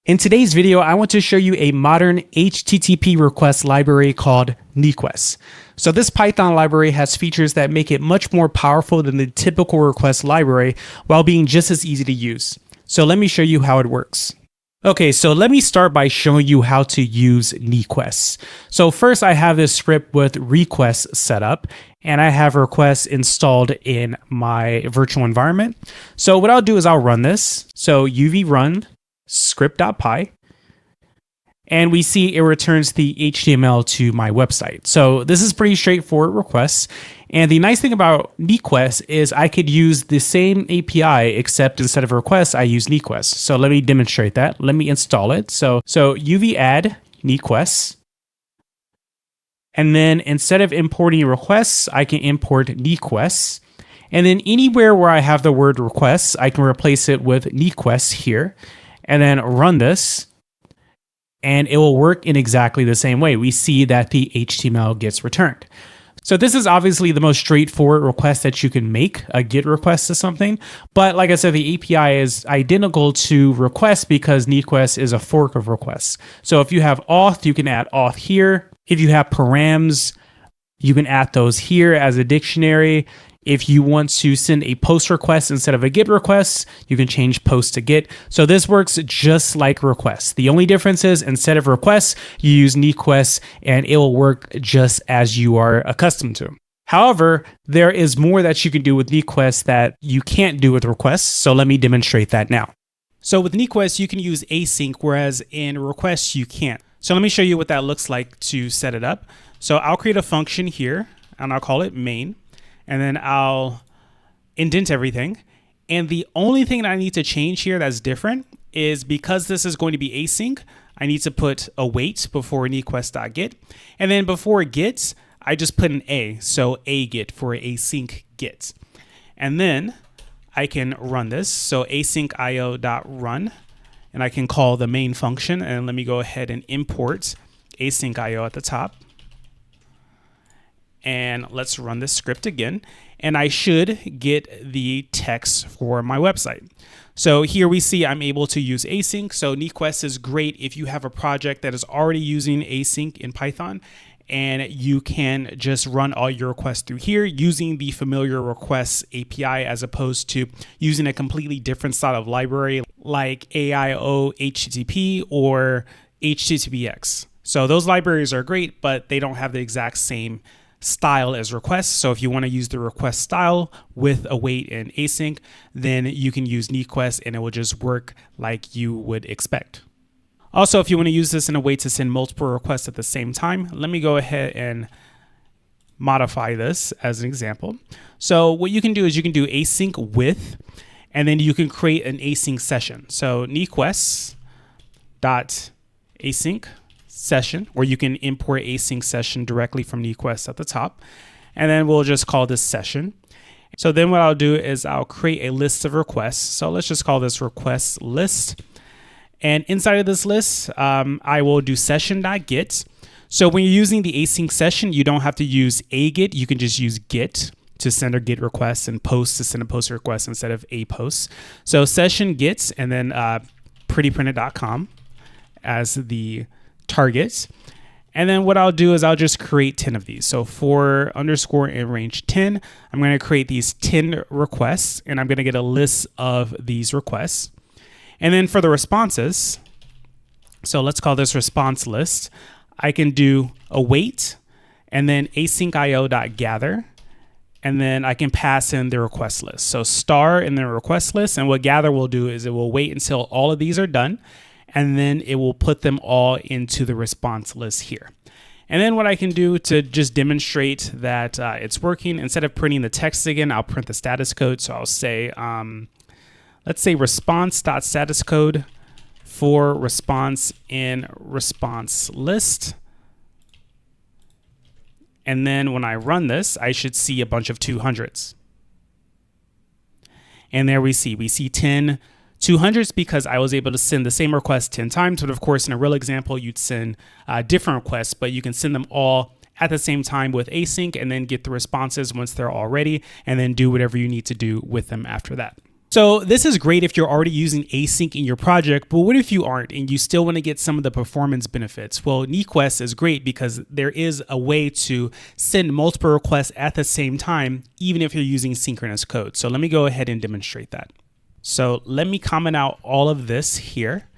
In today's video, I want to show you a modern HTTP request library called Niquests. So this Python library has features that make it much more powerful than the typical request library while being just as easy to use. So let me show you how it works. Okay, so let me start by showing you how to use Niquests. So first I have this script with requests set up, and I have requests installed in my virtual environment. So what I'll do is I'll run this. So uv run script.py, and we see it returns the HTML to my website. So this is pretty straightforward requests. And the nice thing about Nquest is I could use the same API, except instead of requests, I use Nquest. So let me demonstrate that. Let me install it. So uv add Nquest. And then instead of importing requests, I can import Nquests. And then anywhere where I have the word requests, I can replace it with Nquests here. And then run this, and it will work in exactly the same way. We see that the HTML gets returned. So this is obviously the most straightforward request that you can make, a GET request to something. But like I said, the API is identical to request because Nquest is a fork of requests. So if you have auth, you can add auth here. If you have params, you can add those here as a dictionary. If you want to send a post request instead of a GET request, you can change post to GET. So this works just like requests. The only difference is instead of requests, you use Nquest and it will work just as you are accustomed to. However, there is more that you can do with Nquest that you can't do with requests. So let me demonstrate that now. So with Nquest, you can use async, whereas in requests, you can't. So let me show you what that looks like to set it up. So I'll create a function here and I'll call it main. And then I'll indent everything. And the only thing that I need to change here that's different is because this is going to be async, I need to put await before Nquest.get. And then before get, I just put an A. So a get for async get. And then I can run this. So async io.run. And I can call the main function. And let me go ahead and import async io at the top. And let's run this script again. And I should get the text for my website. So here we see I'm able to use async. So Nquest is great if you have a project that is already using async in Python, and you can just run all your requests through here using the familiar requests API as opposed to using a completely different style of library like AIO HTTP or HTTPX. So those libraries are great, but they don't have the exact same style as requests. So if you want to use the request style with await and async, then you can use Nquest and it will just work like you would expect. Also, if you want to use this in a way to send multiple requests at the same time, let me go ahead and modify this as an example. So what you can do is you can do async with, and then you can create an async session. So Nquest.async session, where you can import async session directly from Nquest at the top. And then we'll just call this session. So then what I'll do is I'll create a list of requests. So let's just call this request list. And inside of this list, I will do session.get. So when you're using the async session, you don't have to use a get. You can just use get to send a get request and post to send a post request instead of a post. So session gets, and then prettyprinted.com as the targets. And then what I'll do is I'll just create 10 of these. So for underscore in range 10, I'm going to create these 10 requests, and I'm going to get a list of these requests. And then for the responses, so let's call this response list. I can do await and then async io.gather. And then I can pass in the request list. So star in the request list. And what gather will do is it will wait until all of these are done, and then it will put them all into the response list here. And then what I can do to just demonstrate that it's working, instead of printing the text again, I'll print the status code. So I'll say, let's say response.status code for response in response list. And then when I run this, I should see a bunch of 200s. And there we see 10 200s because I was able to send the same request 10 times. But of course, in a real example, you'd send different requests, but you can send them all at the same time with async and then get the responses once they're all ready, and then do whatever you need to do with them after that. So this is great if you're already using async in your project, but what if you aren't and you still want to get some of the performance benefits? Well, Niquests is great because there is a way to send multiple requests at the same time, even if you're using synchronous code. So let me go ahead and demonstrate that. So let me comment out all of this here.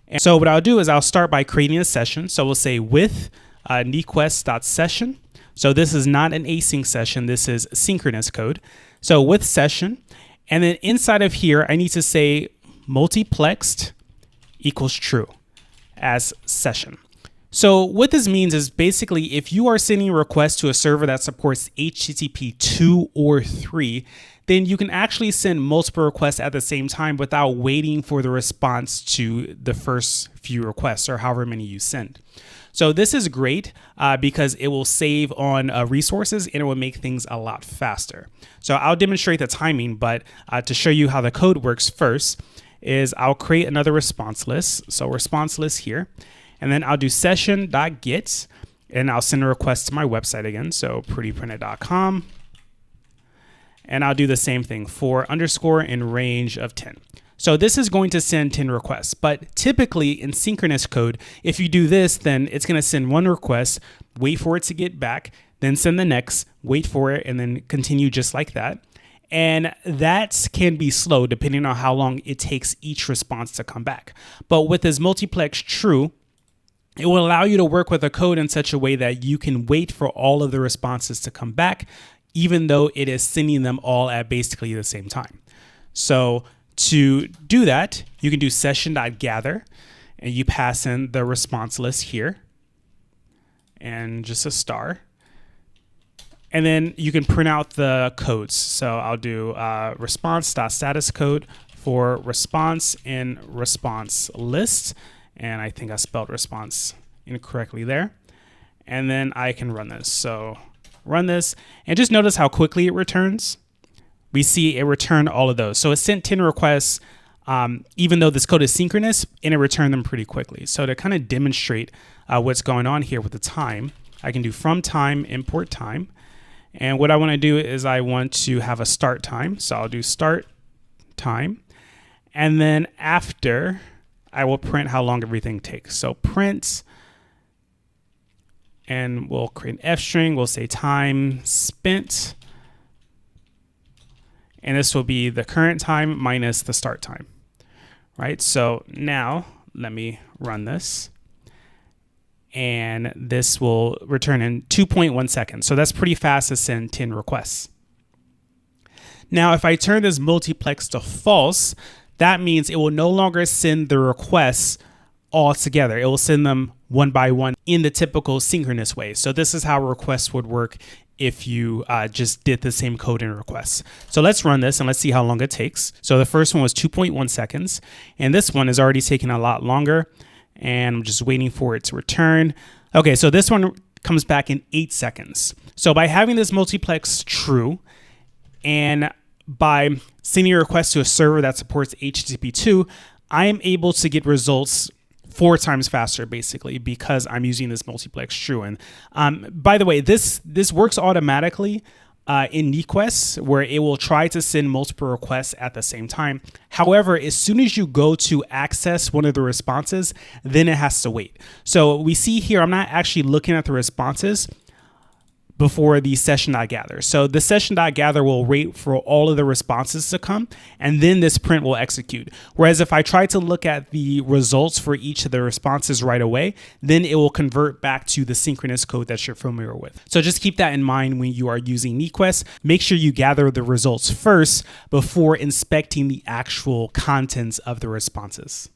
And so what I'll do is I'll start by creating a session. So we'll say with Niquest.session. So this is not an async session. This is synchronous code. So with session. And then inside of here, I need to say multiplexed equals true as session. So what this means is basically if you are sending a request to a server that supports HTTP 2 or 3, then you can actually send multiple requests at the same time without waiting for the response to the first few requests or however many you send. So this is great because it will save on resources and it will make things a lot faster. So I'll demonstrate the timing, but to show you how the code works first is I'll create another response list. So response list here, and then I'll do session.get and I'll send a request to my website again. So prettyprinted.com. And I'll do the same thing for underscore in range of 10. So this is going to send 10 requests, but typically in synchronous code, if you do this, then it's going to send one request, wait for it to get back, then send the next, wait for it, and then continue just like that. And that can be slow depending on how long it takes each response to come back. But with this multiplex true, it will allow you to work with a code in such a way that you can wait for all of the responses to come back, even though it is sending them all at basically the same time. So to do that, you can do session.gather and you pass in the response list here and just a star. And then you can print out the codes. So I'll do response.status code for response in response list. And I think I spelled response incorrectly there. And then I can run this. So run this and just notice how quickly it returns. We see it returned all of those. So it sent 10 requests, even though this code is synchronous, and it returned them pretty quickly. So to kind of demonstrate what's going on here with the time, I can do from time, import time. And what I want to do is I want to have a start time. So I'll do start time. And then after, I will print how long everything takes. So print, and we'll create an F string. We'll say time spent. And this will be the current time minus the start time, right? So now let me run this. And this will return in 2.1 seconds. So that's pretty fast to send 10 requests. Now, if I turn this multiplex to false, that means it will no longer send the requests all together. It will send them one by one in the typical synchronous way. So this is how requests would work if you just did the same code in requests. So let's run this and let's see how long it takes. So the first one was 2.1 seconds, and this one is already taking a lot longer, and I'm just waiting for it to return. Okay, so this one comes back in 8 seconds. So by having this multiplex true, and by sending a request to a server that supports HTTP 2, I am able to get results 4 times faster, basically, because I'm using this multiplex true. And by the way, this works automatically in Niquests, where it will try to send multiple requests at the same time. However, as soon as you go to access one of the responses, then it has to wait. So we see here, I'm not actually looking at the responses before the session.gather. So the session.gather will wait for all of the responses to come, and then this print will execute. Whereas if I try to look at the results for each of the responses right away, then it will convert back to the synchronous code that you're familiar with. So just keep that in mind when you are using Niquest. Make sure you gather the results first before inspecting the actual contents of the responses.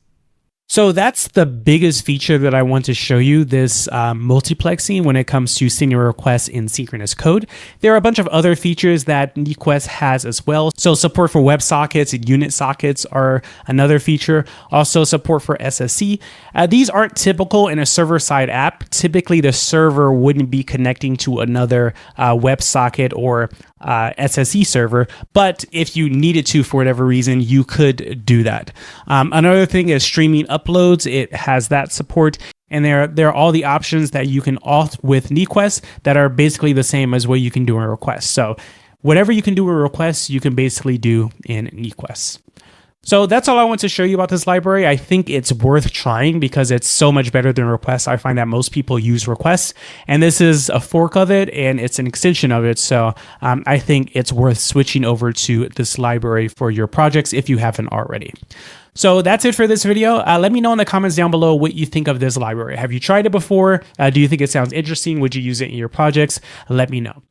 So that's the biggest feature that I want to show you, this multiplexing when it comes to sending requests in synchronous code. There are a bunch of other features that Niquest has as well. So support for WebSockets and unit sockets are another feature. Also support for SSE. These aren't typical in a server-side app. Typically, the server wouldn't be connecting to another WebSocket or SSE server, but if you needed to for whatever reason, you could do that. Another thing is streaming uploads. It has that support, and there are all the options that you can auth with Niquest that are basically the same as what you can do in request. So whatever you can do with requests, you can basically do in Nquest. So that's all I want to show you about this library. I think it's worth trying because it's so much better than requests. I find that most people use requests, and this is a fork of it and it's an extension of it. So I think it's worth switching over to this library for your projects if you haven't already. So that's it for this video. Let me know in the comments down below what you think of this library. Have you tried it before? Do you think it sounds interesting? Would you use it in your projects? Let me know.